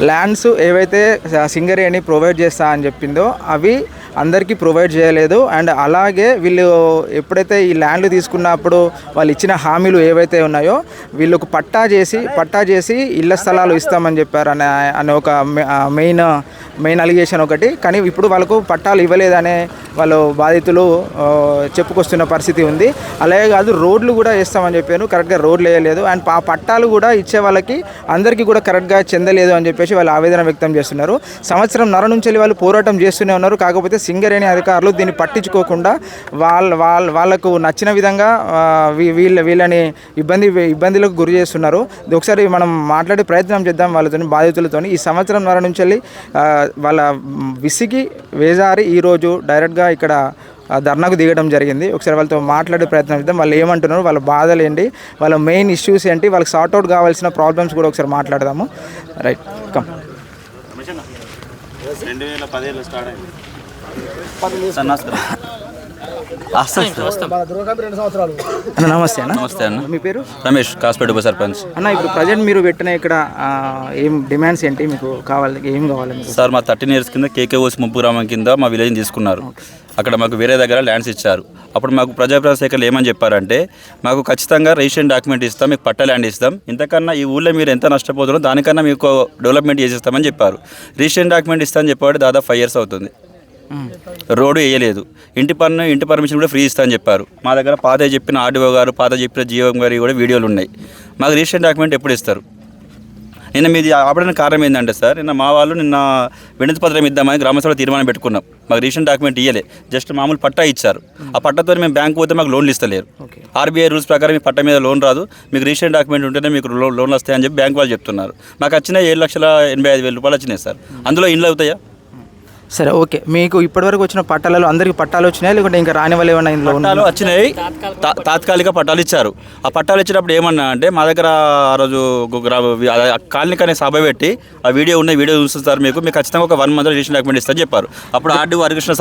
Lands ఏవైతే Singareni provide చేస్తా అని చెప్పిందో అవి అందరికీ ప్రొవైడ్ చేయలేదు. అండ్ అలాగే వీళ్ళు ఎప్పుడైతే ఈ ల్యాండ్లు తీసుకున్నప్పుడు వాళ్ళు ఇచ్చిన హామీలు ఏవైతే ఉన్నాయో వీళ్ళకు పట్టా చేసి ఇళ్ల స్థలాలు ఇస్తామని చెప్పారు అనే ఒక మెయిన్ అలిగేషన్ ఒకటి. కానీ ఇప్పుడు వాళ్ళకు పట్టాలు ఇవ్వలేదనే వాళ్ళు బాధితులు చెప్పుకొస్తున్న పరిస్థితి ఉంది. అలాగే కాదు, రోడ్లు కూడా వేస్తామని చెప్పారు, కరెక్ట్గా రోడ్లు వేయలేదు. అండ్ ఆ పట్టాలు కూడా ఇచ్చే వాళ్ళకి అందరికీ కూడా కరెక్ట్గా చెందలేదు అని చెప్పేసి వాళ్ళు ఆవేదన వ్యక్తం చేస్తున్నారు. సంవత్సరంన్నర నుంచి వాళ్ళు పోరాటం చేస్తూనే ఉన్నారు. కాకపోతే సింగరేణి అధికారులు దీన్ని పట్టించుకోకుండా వాళ్ళకు నచ్చిన విధంగా వీళ్ళని ఇబ్బందులకు గురి చేస్తున్నారు. ఒకసారి మనం మాట్లాడే ప్రయత్నం చేద్దాం వాళ్ళతో, బాధితులతో. ఈ సంవత్సరంన్నర నుంచి వాళ్ళ విసిగి వేజారి ఈరోజు డైరెక్ట్గా ఇక్కడ ధర్నాకు దిగడం జరిగింది. ఒకసారి వాళ్ళతో మాట్లాడే ప్రయత్నం చేద్దాం. వాళ్ళు ఏమంటున్నారు, వాళ్ళ బాధలు ఏంటి, వాళ్ళ మెయిన్ ఇష్యూస్ ఏంటి, వాళ్ళకి సార్ట్అవుట్ కావాల్సిన ప్రాబ్లమ్స్ కూడా ఒకసారి మాట్లాడదాము. Right, come. 2010 స్టార్ట్ అయింది. నమస్తే అన్న. నమస్తే అన్న. మీ పేరు? రమేష్, కాస్పేట ఉప సర్పంచ్. అన్న, ఇప్పుడు ప్రజెంట్ మీరు పెట్టిన ఇక్కడ ఏం డిమాండ్స్ ఏంటి, మీకు కావాలి, ఏం కావాలి మీకు? సార్, మా 13 years కింద కేకేఓసి ముంపు గ్రామం కింద మా విలేజ్ని తీసుకున్నారు. అక్కడ మాకు వేరే దగ్గర ల్యాండ్స్ ఇచ్చారు. అప్పుడు మాకు ప్రజాప్రభుత్వ శాఖలు ఏమని చెప్పారంటే, మాకు ఖచ్చితంగా రిజిస్ట్రేషన్ డాక్యుమెంట్ ఇస్తాం, మీకు పట్ట ల్యాండ్ ఇస్తాం, ఇంతకన్నా ఈ ఊళ్ళో మీరు ఎంత నష్టపోతున్నారో దానికన్నా మీకు డెవలప్మెంట్ చేసిస్తామని చెప్పారు. రిజిస్ట్రేషన్ డాక్యుమెంట్ ఇస్తామని చెప్పాడు. దాదాపు 5 years అవుతుంది. రోడ్డు వేయలేదు. ఇంటి పర్మిషన్ కూడా ఫ్రీ ఇస్తా అని చెప్పారు. మా దగ్గర పాత చెప్పిన ఆర్డీఓ గారు, పాత చెప్పిన జిఓ గారి కూడా వీడియోలు ఉన్నాయి. మాకు రిజిస్ట్రేషన్ డాక్యుమెంట్ ఎప్పుడు ఇస్తారు? నిన్న మీది ఆపడానికి కారణం ఏంటంటే సార్, నిన్న వినతి పత్రం ఇద్దామని గ్రామసభలో తీర్మానం పెట్టుకున్నాం. మాకు రిజిస్ట్రేషన్ డాక్యుమెంట్ ఇవ్వలే, జస్ట్ మామూలు పట్టా ఇచ్చారు. ఆ పట్టాతో మేము బ్యాంకు పోతే మాకు లోన్లు ఇస్తలేరు. ఆర్బీఐ రూల్స్ ప్రకారం మీ పట్ట మీద లోన్ రాదు, మీకు రిజిస్ట్రేషన్ డాక్యుమెంట్ ఉంటేనే మీకు లోన్లు వస్తాయని చెప్పి బ్యాంకు వాళ్ళు చెప్తున్నారు. మాకు వచ్చిన 7,85,000 రూపాయలు వచ్చినాయి సార్. అందులో ఇండ్లు అవుతాయా? సరే, ఓకే. మీకు ఇప్పటివరకు వచ్చిన పట్టాలలో అందరికీ పట్టాలు వచ్చినాయి, లేకుంటే ఇంకా రాని వాళ్ళు ఏమన్నా ఇందులో పట్టాలు వచ్చినాయి? తాత్కాలిక పట్టాలు ఇచ్చారు. ఆ పట్టాలు ఇచ్చినప్పుడు ఏమన్నా అంటే, మా దగ్గర ఆ రోజు కాలనీకి అనే సభ పెట్టి ఆ వీడియో చూస్తారు, మీకు ఖచ్చితంగా ఒక 1 month రిజిస్ట్రేషన్ డాక్యుమెంట్ ఇస్తారని చెప్పారు. అప్పుడు ఆర్డీఓ హరికృష్ణ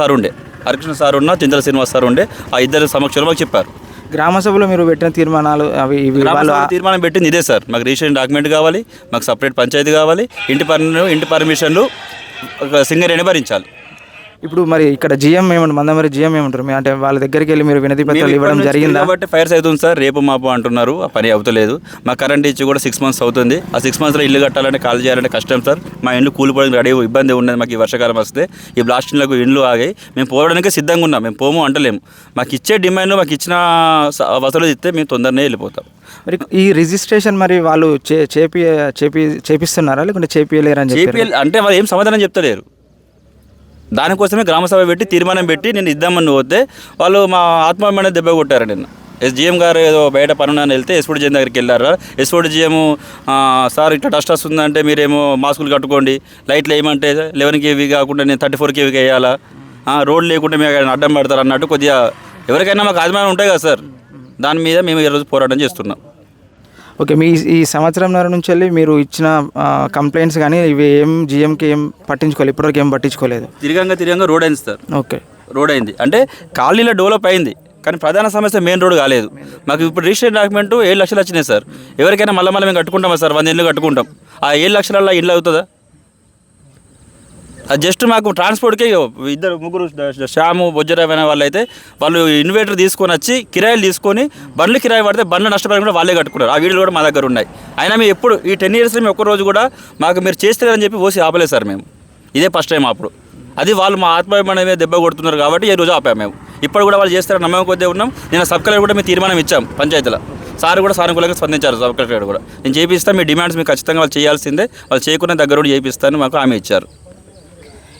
సార్ ఉన్న చింతల శ్రీనివాస్ సార్ ఉండే. ఆ ఇద్దరు సమక్షంలో మాకు చెప్పారు. గ్రామ సభలో మీరు పెట్టిన తీర్మానాలు అవి తీర్మానం పెట్టింది ఇదే సార్. మాకు రిజిస్ట్రేషన్ డాక్యుమెంట్ కావాలి, మాకు సపరేట్ పంచాయతీ కావాలి, ఇంటి పర్మిషన్లు సింగరేణి భరించాలి. ఇప్పుడు మరి ఇక్కడ జిఎం ఏమంటారు, మందమరి జిఎం ఏమంటారు? అంటే వాళ్ళ దగ్గరికి వెళ్ళి మీరు వినతి పత్రాలు ఇవ్వడం జరిగింది కాబట్టి ఫైర్స్ అవుతుంది సార్. రేపు మాపు అంటున్నారు, ఆ పని అవుతలేదు. మా కరెంట్ ఇచ్చి కూడా 6 months అవుతుంది. ఆ 6 monthsలో ఇల్లు కట్టాలంటే కాల్ చేయాలంటే కష్టం సార్. మా ఇండ్లు కూలిపోవడానికి రెడీ ఇబ్బంది ఉన్నది. మాకు ఈ వర్షాకాలం వస్తే ఈ బ్లాస్టింగ్లకు ఇండ్లు ఆగాయి. మేము పోవడానికి సిద్ధంగా ఉన్నాం, మేము పోము అంటలేము. మాకు ఇచ్చే డిమాండ్, మాకు ఇచ్చిన వసతులు ఇస్తే మేము తొందరనే వెళ్ళిపోతాం. మరి ఈ రిజిస్ట్రేషన్ మరి వాళ్ళు చేపిస్తున్నారా, లేకుంటే చేపియలేరని చెప్పి అంటే వాళ్ళు ఏం సమాధానం చెప్తలేరు. దానికోసమే గ్రామసభ పెట్టి తీర్మానం పెట్టి నేను ఇద్దామని పోతే వాళ్ళు మా ఆత్మాభిమానం దెబ్బ కొట్టారు. నిన్న ఎస్జిఎం గారు ఏదో బయట పనున్నాను వెళ్తే ఎస్ఓడి జిఎం దగ్గరికి వెళ్ళారు. ఎస్ఓడి జిఎం సార్ ఇట్లా డస్ట్ వస్తుందంటే మీరేమో మాస్కులు కట్టుకోండి, లైట్లు వేయమంటే 11 kV కాకుండా నేను 34 kV వేయాలా, రోడ్ లేకుండా మేము అడ్డం పడతారు అన్నట్టు కొద్దిగా ఎవరికైనా మాకు అభిమానం ఉంటాయి కదా సార్. దాని మీద మేము ఈరోజు పోరాటం చేస్తున్నాం. ఓకే, ఈ సంవత్సరంన్నర నుంచి వెళ్ళి మీరు ఇచ్చిన కంప్లైంట్స్ కానీ ఇవి జిఎంకి ఏం పట్టించుకోలేదు, ఇప్పటివరకు ఏం పట్టించుకోలేదు. తిరగంగా రోడ్ అయింది సార్. ఓకే, రోడ్ అయింది అంటే కాలనీలో డెవలప్ అయింది, కానీ ప్రధాన సమస్య మెయిన్ రోడ్ కాలేదు. మాకు ఇప్పుడు రిజిస్ట్రేషన్ డాక్యుమెంట్ 7 లక్షలు వచ్చినాయి సార్. ఎవరికైనా మళ్ళీ మేము కట్టుకుంటామా సార్? 100 ఇళ్ళు కట్టుకుంటాం. ఆ 7 లక్షలలో ఇల్లు అవుతుందా? అది జస్ట్ మాకు ట్రాన్స్పోర్ట్కే 2-3 శ్యాము బొజ్జరావు అనే వాళ్ళు అయితే వాళ్ళు ఇన్వర్టర్ తీసుకొని వచ్చి కిరాయిలు తీసుకొని బండ్లు కిరాయి పడితే బండ్లు నష్టపడి కూడా వాళ్ళే కట్టుకున్నారు. ఆ వీడియోలు కూడా మా దగ్గర ఉన్నాయి. అయినా మేము ఎప్పుడు ఈ 10 years మేము ఒక్కరోజు కూడా మాకు మీరు చేస్తలేదని చెప్పి పోసి ఆపలేదు సార్. మేము ఇదే ఫస్ట్ టైం. అప్పుడు అది వాళ్ళు మా ఆత్మాభిమానం మీద దెబ్బ కొడుతున్నారు కాబట్టి ఈ రోజు ఆపాము. మేము ఇప్పుడు కూడా వాళ్ళు చేస్తారని నమ్మకం కొద్దే ఉన్నాం. నేను సబ్ కలెక్టర్ కూడా మేము తీర్మానం ఇచ్చాం పంచాయతీలో. సార్ కూడా సానుకూలంగా స్పందించారు. సబ్ కలెక్టర్ కూడా నేను చేపిస్తాను, మీ డిమాండ్స్ మీకు ఖచ్చితంగా వాళ్ళు చేయాల్సిందే, వాళ్ళు చేయకుండా దగ్గర కూడా చేపిస్తాను మాకు హామీ ఇచ్చారు.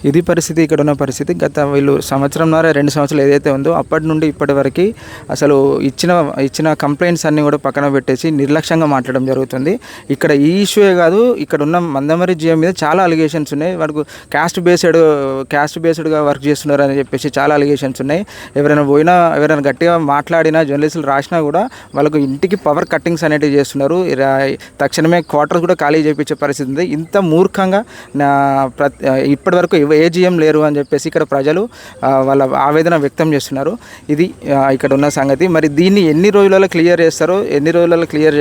ఇది పరిస్థితి, ఇక్కడ ఉన్న పరిస్థితి. గత వీళ్ళు 1-2 సంవత్సరాలు ఏదైతే ఉందో అప్పటి నుండి ఇప్పటి వరకు అసలు ఇచ్చిన కంప్లైంట్స్ అన్నీ కూడా పక్కన పెట్టేసి నిర్లక్ష్యంగా మాట్లాడడం జరుగుతుంది. ఇక్కడ ఈ ఇష్యూయే కాదు, ఇక్కడ ఉన్న మందమరి జిఎం మీద చాలా అలిగేషన్స్ ఉన్నాయి. వారికి క్యాస్ట్ బేస్డ్గా వర్క్ చేస్తున్నారు అని చెప్పేసి చాలా అలిగేషన్స్ ఉన్నాయి. ఎవరైనా గట్టిగా మాట్లాడినా, జర్నలిస్టులు రాసినా కూడా వాళ్ళకు ఇంటికి పవర్ కట్టింగ్స్ అనేటివి చేస్తున్నారు. తక్షణమే క్వార్టర్స్ కూడా ఖాళీ చేయించే పరిస్థితి ఉంది. ఇంత మూర్ఖంగా ఇప్పటి వరకు ఏ జీఎం లేరు అని చెప్పేసి ఇక్కడ ప్రజలు వాళ్ళ ఆవేదన వ్యక్తం చేస్తున్నారు. ఇది ఇక్కడ ఉన్న సంగతి. మరి దీన్ని ఎన్ని రోజులలో క్లియర్ చేస్తారో, ఎన్ని రోజులలో క్లియర్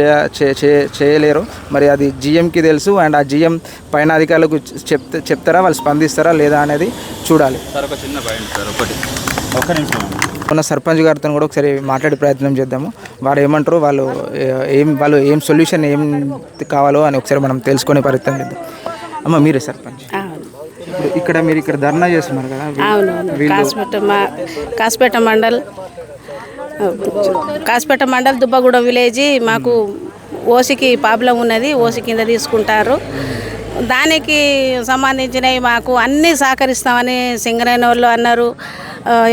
చేయలేరో మరి అది జీఎంకి తెలుసు. అండ్ ఆ జీఎం పైన అధికారులకు చెప్తారా, వాళ్ళు స్పందిస్తారా లేదా అనేది చూడాలి. సార్ ఒక చిన్న పాయింట్ సార్, ఒక్క నిమిషం. ఉన్న సర్పంచ్ గారితో కూడా ఒకసారి మాట్లాడే ప్రయత్నం చేద్దాము. వారు ఏమంటారు, వాళ్ళు ఏం సొల్యూషన్ ఏం కావాలో అని ఒకసారి మనం తెలుసుకునే ప్రయత్నం చేద్దాం. అమ్మ, మీరే సర్పంచ్. ఇప్పుడు ఇక్కడ ధర్నా చేస్తున్నారు కదా. కాసిపేట మండల్ దుబ్బగూడెం విలేజ్ మాకు ఓసికి ప్రాబ్లం ఉన్నది. ఓసి కింద తీసుకుంటారు. దానికి సంబంధించినవి మాకు అన్నీ సహకరిస్తామని సింగరేణి వాళ్ళు అన్నారు,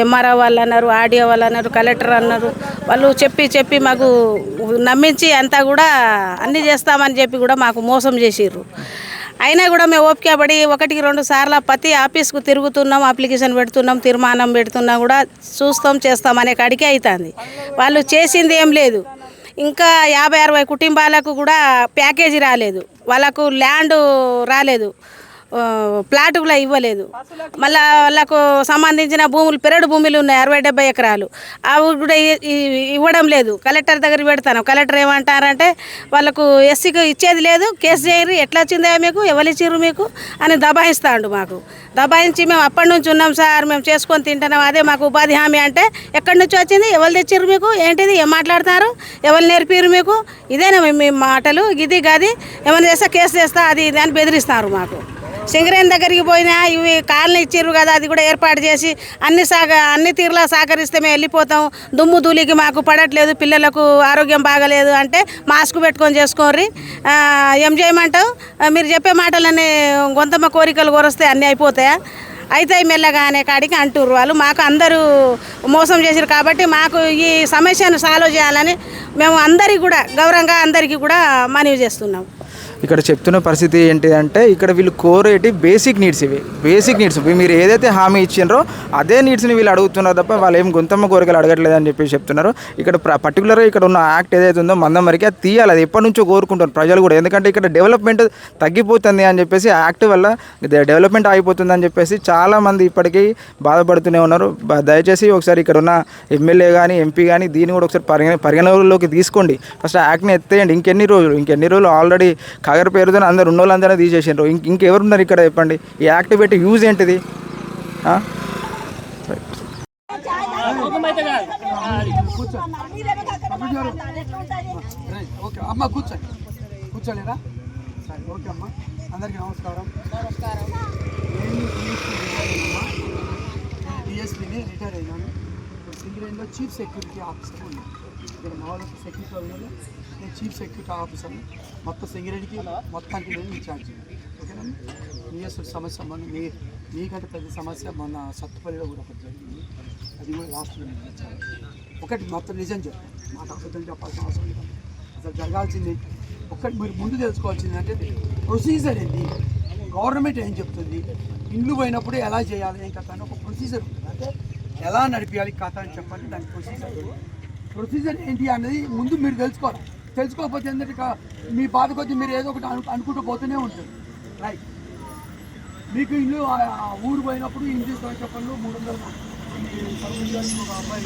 ఎంఆర్ఓ వాళ్ళు అన్నారు, ఆర్డీఓ వాళ్ళు అన్నారు, కలెక్టర్ అన్నారు. వాళ్ళు చెప్పి మాకు నమ్మించి అంతా కూడా అన్నీ చేస్తామని చెప్పి కూడా మాకు మోసం చేసిర్రు. అయినా కూడా మేము ఓపిక పడి 1-2 సార్లు ప్రతి ఆఫీస్కు తిరుగుతున్నాం, అప్లికేషన్ పెడుతున్నాం, తీర్మానం పెడుతున్నా కూడా చేస్తాం అనే కాడికి అవుతుంది. వాళ్ళు చేసింది ఏం లేదు. ఇంకా 50-60 కుటుంబాలకు కూడా ప్యాకేజీ రాలేదు, వాళ్ళకు ల్యాండ్ రాలేదు, ప్లాట్ కూడా ఇవ్వలేదు. మళ్ళీ వాళ్ళకు సంబంధించిన భూములు పెరడు భూములు ఉన్నాయి 60-70 ఎకరాలు, అవి కూడా ఇవ్వడం లేదు. కలెక్టర్ దగ్గర పెడతాను. కలెక్టర్ ఏమంటారంటే వాళ్ళకు ఎస్సీకి ఇచ్చేది లేదు, కేసు చేయరు, ఎట్లా వచ్చిందా మీకు, ఎవరు ఇచ్చిర్రు మీకు అని దబాయిస్తాడు. మాకు దబాయించి మేము అప్పటి నుంచి ఉన్నాం సార్, మేము చేసుకొని తింటున్నాం, అదే మాకు ఉపాధి హామీ అంటే ఎక్కడి నుంచి వచ్చింది, ఎవరు తెచ్చిర్రు మీకు, ఏంటిది, ఏం మాట్లాడతారు, ఎవరు నేర్పిరు మీకు, ఇదేనా మీ మాటలు, ఇది గది ఏమైనా చేస్తా కేసు చేస్తా అది ఇది అని బెదిరిస్తారు. మాకు సింగరేణి దగ్గరికి పోయినా ఇవి కాలనీ ఇచ్చిర్రు కదా, అది కూడా ఏర్పాటు చేసి అన్ని తీరులా సహకరిస్తే మేము వెళ్ళిపోతాం, దుమ్ము ధూళికి మాకు పడట్లేదు, పిల్లలకు ఆరోగ్యం బాగలేదు అంటే మాస్క్ పెట్టుకొని చేసుకోర్రి, ఏం చేయమంటావు, మీరు చెప్పే మాటలన్నీ గొంతమ్మ కోరికలు కోరిస్తే అన్నీ అయిపోతాయా, అయితే మెల్లగా అనే కాడికి అంటుర్రు వాళ్ళు. మాకు అందరూ మోసం చేశారు కాబట్టి మాకు ఈ సమస్యను సాల్వ్ చేయాలని మేము అందరికీ కూడా గౌరవంగా అందరికీ కూడా మనవి చేస్తున్నాం. ఇక్కడ చెప్తున్న పరిస్థితి ఏంటిదంటే ఇక్కడ వీళ్ళు కోరేటి బేసిక్ నీడ్స్. బేసిక్ నీడ్స్ మీరు ఏదైతే హామీ ఇచ్చిండ్రో అదే నీడ్స్ని వీళ్ళు అడుగుతున్నారు తప్ప వాళ్ళు ఏం గొంతమ్మ కోరికలు అడగట్లేదు అని చెప్పి చెప్తున్నారు. ఇక్కడ పర్టికులర్గా ఇక్కడ ఉన్న యాక్ట్ ఏదైతే ఉందో మందం వరకు అది తీయాలి. అది ఎప్పటి నుంచో కోరుకుంటున్నారు ప్రజలు కూడా. ఎందుకంటే ఇక్కడ డెవలప్మెంట్ తగ్గిపోతుంది అని చెప్పేసి యాక్ట్ వల్ల డెవలప్మెంట్ ఆగిపోతుంది అని చెప్పేసి చాలామంది ఇప్పటికీ బాధపడుతూనే ఉన్నారు. దయచేసి ఒకసారి ఇక్కడ ఉన్న ఎమ్మెల్యే కానీ ఎంపీ కానీ దీన్ని కూడా ఒకసారి పరిగణలోకి తీసుకోండి. ఫస్ట్ ఆ యాక్ట్ని ఎత్తేయండి. ఇంకెన్ని రోజులు ఆల్రెడీ కాగర్ పేరుతో అందరు ఉన్న వాళ్ళందరూ తీసేసిండ్రు. ఇంకెవరున్నారు ఇక్కడ చెప్పండి. ఈ యాక్ట్ పెట్టి యూజ్ ఏంటిది? ఓకే అమ్మ కూర్చోలేదా? సరే ఓకే అమ్మ, అందరికీ నమస్కారం. డిఎస్పీని రిటైర్ అయినాను. సింగరేణిలో చీఫ్ సెక్యూరిటీ ఆఫీసర్ ఉన్నాను. ఇక్కడ మామూలు సెక్యూరిటీ వాళ్ళు, నేను చీఫ్ సెక్యూరిటీ ఆఫీసర్ని. మొత్తం సింగరేణికి మొత్తానికి నేను ఇన్ఛార్జ్. ఓకేనా? నియర్ సమస్య మీకంటే పెద్ద సమస్య మొన్న సత్తుపల్లిలో కూడా ఒకటి జరిగింది. అది కూడా లాస్ట్లో ఇచ్చాను. ఒకటి మొత్తం నిజం చెప్పాను, మాట అబద్ధం చెప్పాల్సిన అవసరం లేదు. అసలు జరగాల్సింది ఒకటి మీరు ముందు తెలుసుకోవాల్సింది అంటే ప్రొసీజర్ ఏంటి, గవర్నమెంట్ ఏం చెప్తుంది, ఇండ్లు పోయినప్పుడు ఎలా చేయాలి ఏం కథ అని ఒక ప్రొసీజర్ ఉంటుంది. అంటే ఎలా నడిపించాలి కథ అని చెప్పాలి. దాని ప్రొసీజర్ ఏంటి అనేది ముందు మీరు తెలుసుకోవాలి. తెలుసుకోకపోతే ఏంటంటే మీ బాధ కొద్దీ మీరు ఏదో ఒకటి అనుకుంటూ పోతూనే ఉంటుంది. రైట్, మీకు ఇల్లు ఊరు పోయినప్పుడు ఇంటి చెప్పండి 300 ఒక అబ్బాయి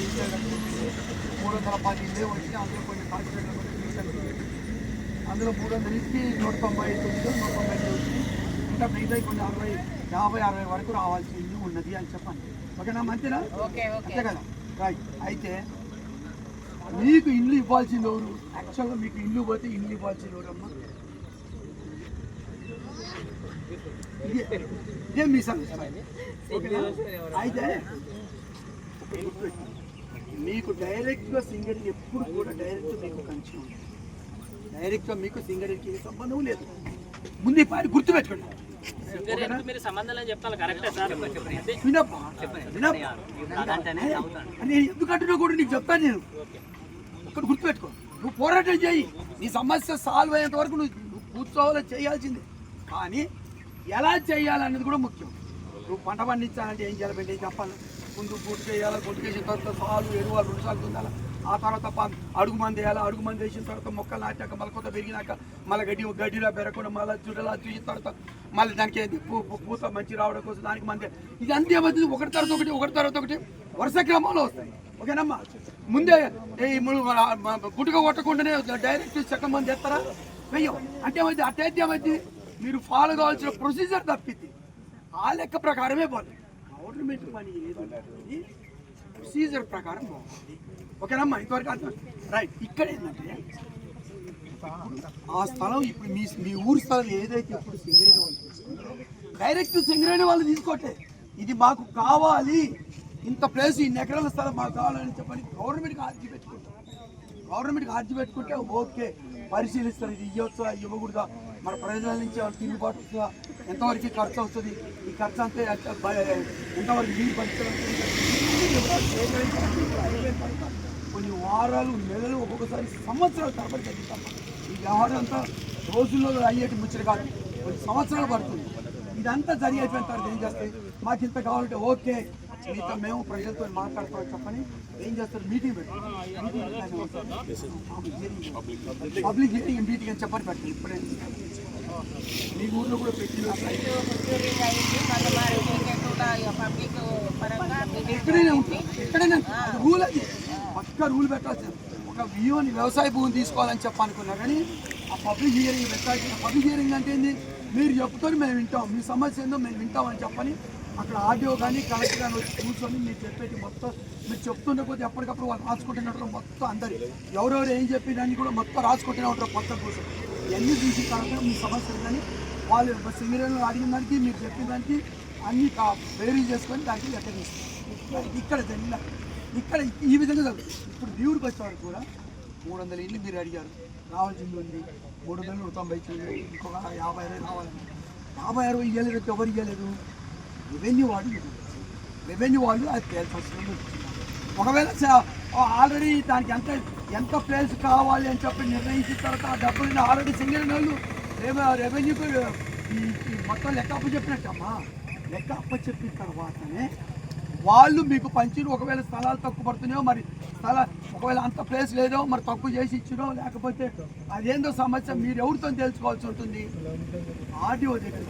310 ఇల్లే వచ్చి అందులో కొన్ని కాన్స్టిట్యూషన్ అందులో 300 ఇచ్చి 199 వచ్చి ఇంకా మిగతా కొన్ని 50-60 వరకు రావాల్సి ఇల్లు ఉన్నది అని చెప్పండి. ఓకేనా? మంచినా? అంతే కదా? రైట్. అయితే మీకు ఇల్లు ఇవ్వాల్సింది ఎవరు? యాక్చువల్గా మీకు ఇల్లు పోతే ఇల్లు ఇవ్వాల్సింది ఎవరమ్మా? ఇదే మీ సమస్య. అయితే మీకు డైరెక్ట్గా సింగరేణి ఎప్పుడు కూడా మీకు కంచి ఉంటుంది. డైరెక్ట్గా మీకు సింగరేణికి ఏ సంబంధం లేదు. ముందు పారి గుర్తుపెట్టుకోండి. నేను ఎందుకంటున్నా కూడా నీకు చెప్తాను. నేను ఇక్కడ గుర్తుపెట్టుకో, నువ్వు పోరాటం చేయి, నీ సమస్య సాల్వ్ అయ్యేంత వరకు నువ్వు కూర్చోవాలో చేయాల్సిందే. కానీ ఎలా చేయాలన్నది కూడా ముఖ్యం. నువ్వు పంట పండించాలంటే ఏం చేయాలి, ఏం చెప్పాలి, ముందు పూర్తి చేయాలి, పూర్తి చేసిన తర్వాత సాలు ఎరువులు 2 సార్లు ఉండాలి, ఆ తర్వాత అడుగు మంది వేయాలి, అడుగు మంది వేసిన తర్వాత మొక్కలు నాటాక మళ్ళీ కొత్త పెరిగినాక మళ్ళీ గడ్డిలో పెరగకుండా మళ్ళీ చుట్టలా చూసిన తర్వాత మళ్ళీ దానికి పూత మంచి రావడం కోసం దానికి మంది ఇదంతా ఏమవుతుంది ఒకటి తర్వాత ఒకటి వరుస క్రమంలో వస్తాయి. ఓకేనమ్మా, ముందే గుట్టుగా కొట్టకుండానే డైరెక్ట్ సెకండ్ మంది చేస్తారా వెయ్యం అంటే ఏమైంది అట్టయితే ఏమైంది మీరు ఫాలో కావాల్సిన ప్రొసీజర్ తప్పింది ఆ లెక్క ప్రకారమే పోతుంది. గవర్నమెంట్ పని ఏది ప్రొసీజర్ ప్రకారం బాగుంది. ఓకేనమ్మా, ఇంతవరకు అర్థం రైట్. ఇక్కడ ఏంటంటే ఆ స్థలం ఇప్పుడు మీ ఊరి స్థలం ఏదైతే ఇప్పుడు సింగరేణి వాళ్ళు తీసుకుంటారో డైరెక్ట్ సింగరేణి వాళ్ళు తీసుకోవట్లే. ఇది మాకు కావాలి, ఇంత ప్లేస్ ఇన్ని ఎకరాల స్థలం మాకు కావాలని చెప్పని గవర్నమెంట్కి అర్జీ పెట్టుకుంటే ఓకే పరిశీలిస్తారు. ఇది ఇవ్వచ్చా ఇవ్వకూడదా, మన ప్రజల నుంచి తిరుగుబాటు వస్తుందా, ఎంతవరకు ఖర్చు వస్తుంది, ఈ ఖర్చు అంతే ఎంతవరకు మీరు పరిచయం కొన్ని వారాలు నెలలు ఒక్కొక్కసారి సంవత్సరాలు తరబడి జరుగుతాం. ఈ వ్యవహారం అంతా రోజుల్లో అయ్యేటి ముచ్చట కాదు, కొన్ని సంవత్సరాలు పడుతుంది. ఇదంతా సరి అయిపోయిన తర్వాత ఏం చేస్తాయి, మాకు ఇంత కావాలంటే ఓకే మీతో మేము ప్రజలతో మాట్లాడుకోవాలి చెప్పని ఏం చేస్తారు, మీటింగ్ పెడతారు. పబ్లిక్ హియరింగ్ మీటింగ్ అని చెప్పని పెట్టండి. ఇప్పుడే మీ ఊర్లో కూడా పెట్టిన ఎక్కడైనా ఉంటుంది, ఎక్కడైనా రూల్ అది పక్క రూల్ పెట్టాల్సింది. ఒక వ్యూని వ్యవసాయ భూమిని తీసుకోవాలని చెప్పనుకున్నా కానీ ఆ పబ్లిక్ హియరింగ్ పెట్టాల్సిన. పబ్లిక్ హియరింగ్ అంటే ఏంది, మీరు చెప్తారు మేము వింటాం, మీ సమస్య ఏందో మేము వింటామని చెప్పని అక్కడ ఆడియో కానీ కలెక్టర్ కానీ వచ్చి కూర్చొని మీరు చెప్పేది మొత్తం మీరు చెప్తుండకపోతే ఎప్పటికప్పుడు వాళ్ళు రాసుకుంటున్నట్టు మొత్తం అందరి ఎవరెవరు ఏం చెప్పినన్ని కూడా మొత్తం రాసుకుంటూనే ఉంటారు పక్క కోసం. ఇవన్నీ తీసి తర్వాత మీ సమస్యలు కానీ వాళ్ళు సింగరేణిలో అడిగిన దానికి మీరు చెప్పిన దానికి అన్నీ వేరీ చేసుకొని దానికి లెక్క తీస్తారు. ఇక్కడ ఈ విధంగా జరుగుతుంది. ఇప్పుడు దేవుడికి వచ్చేవాడు కూడా 300 ఇళ్ళు మీరు అడిగారు, రావాల్సింది ఉంది 390, ఇంకొక 50 రావాలని 50-60 ఇవ్వలేదు. ఎవరు ఇవ్వలేదు, రెవెన్యూ వాళ్ళు అది తేల్చాల్సిన. ఒకవేళ ఆల్రెడీ దానికి ఎంత ప్లేస్ కావాలి అని చెప్పి నిర్ణయించిన తర్వాత ఆ డబ్బులు ఆల్రెడీ సింగరేణి వాళ్ళు రెవెన్యూకి ఈ మొత్తం లెక్క అప్పచెప్పినట్టమ్మా. లెక్క అప్పచెప్పిన తర్వాతనే వాళ్ళు మీకు పంచిరు. ఒకవేళ స్థలాలు తక్కువ పడుతున్నాయో మరి ఒకవేళ అంత ప్లేస్ లేదో మరి తక్కువ చేసి ఇచ్చినో లేకపోతే అదేందో సమస్య మీరు ఎవరితో తెలుసుకోవాల్సి ఉంటుంది, ఆర్డీఓ దగ్గర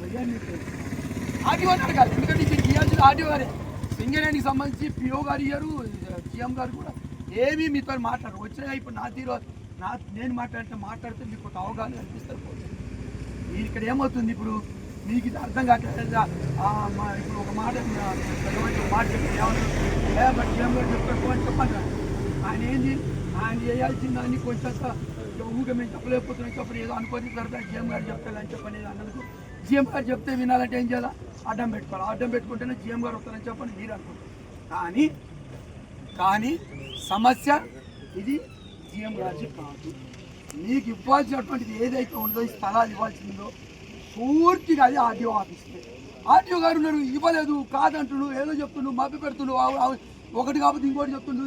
ఆర్డీఓని అడగాలి. ఎందుకంటే ఇది ఇవ్వాల్సిన ఆర్డీఓ గారే. సింగరేణికి సంబంధించి పిఓ గారు ఇయ్యారు, జిఎం గారు కూడా ఏమీ మీతో మాట్లాడరు. వచ్చినా ఇప్పుడు నేను మాట్లాడితే మీకు ఒక అవగాహన అనిపిస్తారు. ఇక్కడ ఏమవుతుంది, ఇప్పుడు మీకు ఇది అర్థం కావట్లేదు. ఇప్పుడు ఒక మాట చెప్పి జిఎం గారు చెప్తారు చెప్పండి. ఆయన ఏంది, ఆయన చేయాల్సిన దాన్ని కొంచెం ఊగా మేము చెప్పలేకపోతున్నాం చెప్పని ఏదో అనుకోని తర్వాత జిఎం గారు చెప్తారని చెప్పని అన్నందుకు జిఎం గారు చెప్తే వినాలంటే ఏం చేయాలా, అడ్డం పెట్టుకోవాలి. అడ్డం పెట్టుకుంటేనే జిఎం గారు వస్తారని చెప్పని మీరు అనుకుంటారు. కానీ సమస్య ఇది జిఎం గారి కాదు. మీకు ఇవ్వాల్సినటువంటిది ఏదైతే ఉందో ఈ స్థలాలు ఇవ్వాల్సిందో పూర్తిగా అది ఆర్డీఓ ఆఫీస్కి. ఆర్డీఓ గారు ఉన్నారు, ఇవ్వలేదు కాదంటుడు, ఏదో చెప్తుండు, మభ్య పెడుతుండు, ఒకటి కాకపోతే ఇంకోటి చెప్తుండు,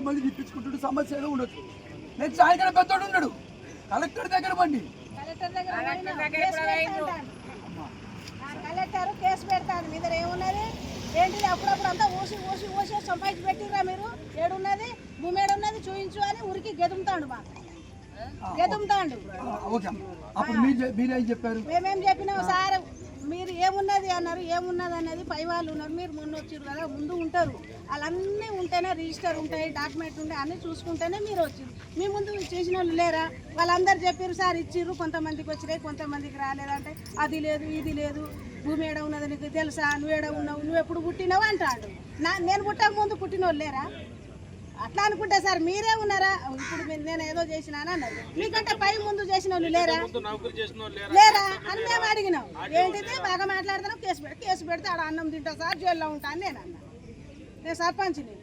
మళ్ళీ తిప్పించుకుంటుండు. సమస్య ఏదో ఉండొచ్చు. నేను సాయంత్రం పెద్దోడు ఉన్నాడు కలెక్టర్ దగ్గర బండి కలెక్టర్ కేసు పెడతాను మీ దగ్గర ఏమున్నది ఏంటిది, అప్పుడప్పుడు అంతా ఊసి సంపాదించి పెట్టిరా మీరు, ఏడున్నది భూమి ఏడున్నది చూయించు అని ఉరికి గెదుముతాడు. మీరేం చెప్పారు, మేమేం చెప్పినాం సార్, మీరు ఏమున్నది అన్నారు, ఏమున్నది అన్నది పై వాళ్ళు ఉన్నారు, మీరు మొన్న వచ్చారు కదా ముందు ఉంటారు, వాళ్ళన్నీ ఉంటేనే రిజిస్టర్ ఉంటాయి, డాక్యుమెంట్ ఉంటాయి, అన్నీ చూసుకుంటేనే మీరు వచ్చారు. మీ ముందు చేసిన వాళ్ళు లేరా, వాళ్ళందరూ చెప్పారు సార్ ఇచ్చిర్రు, కొంతమందికి వచ్చినాయి కొంతమందికి రాలేదంటే అది లేదు ఇది లేదు, భూమి ఏడ ఉన్నది నీకు తెలుసా, నువ్వు ఏడ ఉన్నావు, నువ్వు ఎప్పుడు పుట్టినావు అంటాడు. నేను పుట్టక ముందు పుట్టిన వాళ్ళు లేరా, అట్లా అనుకుంటే సార్ మీరే ఉన్నారా, ఇప్పుడు నేను ఏదో చేసినాను అన్నారు, మీకంటే పై ముందు చేసిన వాళ్ళు లేరా అని మేము అడిగినాం. ఏంటిది బాగా మాట్లాడుతున్నాం, కేసు పెడితే ఆడ అన్నం తింటా సార్ జైల్లో ఉంటా అని నేను అన్నా. నేను సర్పంచ్ని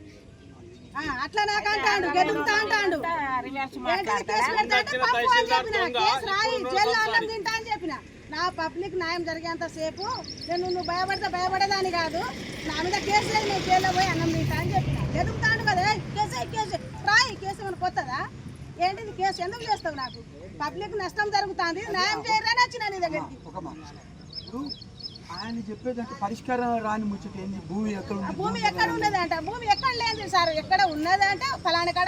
అట్లా నాకు అంటాడు, గెలుగుతా అంటాడు. కేసు పెడతా అంటే పంపు అని చెప్పిన, కేసు రాయి జైల్లో అన్నం తింటా అని చెప్పిన. నా పబ్లిక్ న్యాయం జరిగేంత సేపు నువ్వు భయపడేదాన్ని కాదు, నా మీద కేసు లేదు, నేను జైల్లో పోయి అన్నం తింటా అని చెప్పిన. గెలుగుతాను కదా, కేసు రాయి, కేసు ఏమైనా కొత్తదా ఏంటిది, కేసు ఎందుకు చేస్తావు, నాకు పబ్లిక్ నష్టం జరుగుతుంది, న్యాయం చేయరని వచ్చిన నీ దగ్గరికి. ఆయన చెప్పేదంటే పరిష్కారం రాని ముచ్చట ఏంది? భూమి ఎక్కడ ఆ ఉంది? భూమి ఎక్కడ ఉన్నదంట, భూమి ఎక్కడ లేదు సార్, ఎక్కడ ఉన్నదంటే ఫలాని కాడ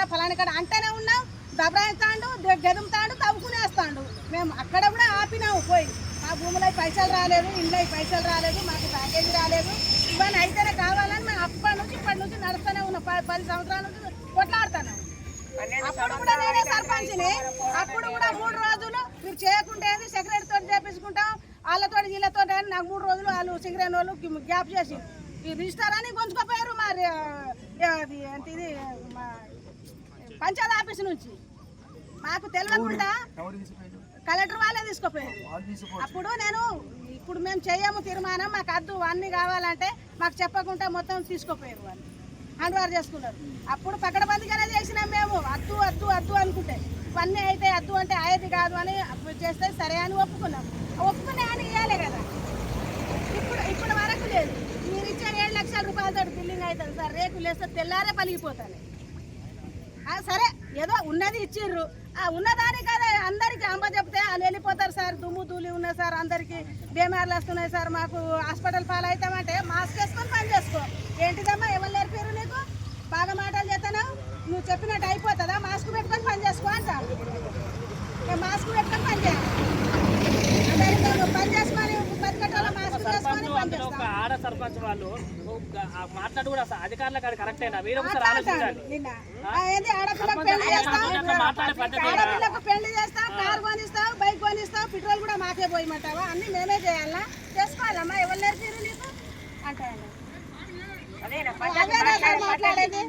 అంటేనే ఉన్నాం, దబరాయిస్తాడు, గెదుముతాడు, తవ్వుకునేస్తాడు. మేము అక్కడ కూడా ఆపినాము పోయి, ఆ భూమిలో పైసలు రాలేదు, ఇంట్లో పైసలు రాలేదు, మాకు ప్యాకేజీ రాలేదు, ఇవన్నీ అయితేనే కావాలని మేము ఇప్పటి నుంచి నడుస్తూనే ఉన్నాం. 10 సంవత్సరాల నుంచి కొట్లాడుతున్నాం. అప్పుడు కూడా నేనే సర్పంచ్ని, అప్పుడు కూడా 3 రోజులు మీరు చేయకుంటే సెక్రటరీతో చేపించుకుంటాం, వాళ్ళతో వీళ్ళతో నాకు 3 రోజులు వాళ్ళు సింగరేణి వాళ్ళు గ్యాప్ చేసి ఈ రిజిస్టర్ అని కొంచుకోపోయారు. మరి ఇది మా పంచాయతీ ఆఫీస్ నుంచి మాకు తెలియకుండా కలెక్టర్ వాళ్ళే తీసుకుపోయారు. అప్పుడు ఇప్పుడు మేము చేయము తీర్మానం, మాకు అద్దు అన్నీ కావాలంటే మాకు చెప్పకుండా మొత్తం తీసుకుపోయారు. వాళ్ళు హ్యాండ్ ఓవర్ చేసుకున్నారు. అప్పుడు పకడబందిగానే చేసినాం మేము, అద్దు అద్దు అద్దు అనుకుంటే ఇవన్నీ అయితే అద్దు అంటే ఆయది కాదు అని చేస్తే సరే అని ఒప్పుకున్నాం. ఒప్పుకునే అని ఇవ్వాలి కదా. ఇప్పుడు వరకు లేదు. మీరు ఇచ్చే 7 లక్షల రూపాయలతో బిల్డింగ్ అవుతుంది సార్, రేకులు వేస్తే తెల్లారే పలిగిపోతాయి. సరే ఏదో ఉన్నది ఇచ్చిర్రు, ఉన్నదాని కదా అందరికి అంబ చెప్తే వాళ్ళు వెళ్ళిపోతారు సార్. దుమ్ము ధూళి ఉన్నాయి సార్, అందరికి బీమార్లు వస్తున్నాయి సార్, మాకు హాస్పిటల్ పాలు అవుతామంటే మాస్క్ వేసుకొని పని చేసుకో. ఏంటిదమ్మా ఎవరు నేర్పారు నీకు? బాగా మాటలు చేస్తాను, నువ్వు చెప్పినట్టు అయిపోతుందా? మాస్క్ పెట్టుకొని పని చేసుకో అంటారు. మాస్క్ పెట్టుకొని పని చేయాలి, పని చేసుకొని 10 గంటల మాస్క్ వేసుకొని పని చేస్తాం. ఆడ సర్పంచ్ వాళ్ళు మాట్లాడు కూడా అధికారులకు అది కరెక్ట్ అయినా మీరు ఒకసారి ఆలోచించాలి. ఆడపిల్లకు పెళ్లి చేస్తాం, కారు కొనిస్తాం, బైక్ కొనిస్తాం, పెట్రోల్ కూడా మాకే పోయమంటావా? అన్ని మేమే చేయాలా? చేసుకోవాలమ్మా, ఎవరు నేర్పారు నీకు అంటారు. మాట్లాడేది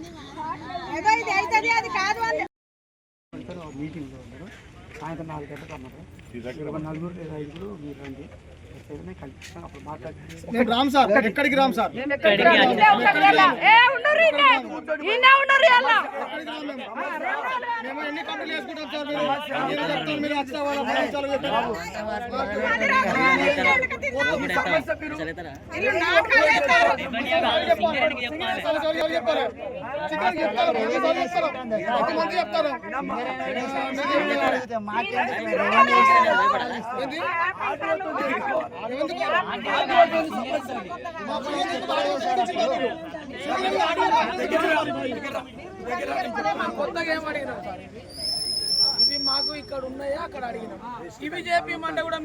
ఏదో ఇది అవుతుంది అది కాదు అని మీటింగ్లో ఉన్నారు. సాయంత్రం 4 గంటలకు అన్నారు. 4 లేదా 5 మీరు రండి, కల్పిస్తాం. అప్పుడు మాట్లాడి నేను రామ్ సార్, ఎక్కడికి రామ్ సార్, మేము ఎన్ని కంపెనీలు వేసుకుంటాం సార్, మీరు చెప్తారు, మీరు వచ్చిన వాళ్ళ ఫలితాలు చెప్పారు. కొత్తగా ఏం అడిగినాం సార్, ఇవి మాకు ఇక్కడ ఉన్నాయా అక్కడ అడిగినాం, ఇవి చెప్పమంటే కూడా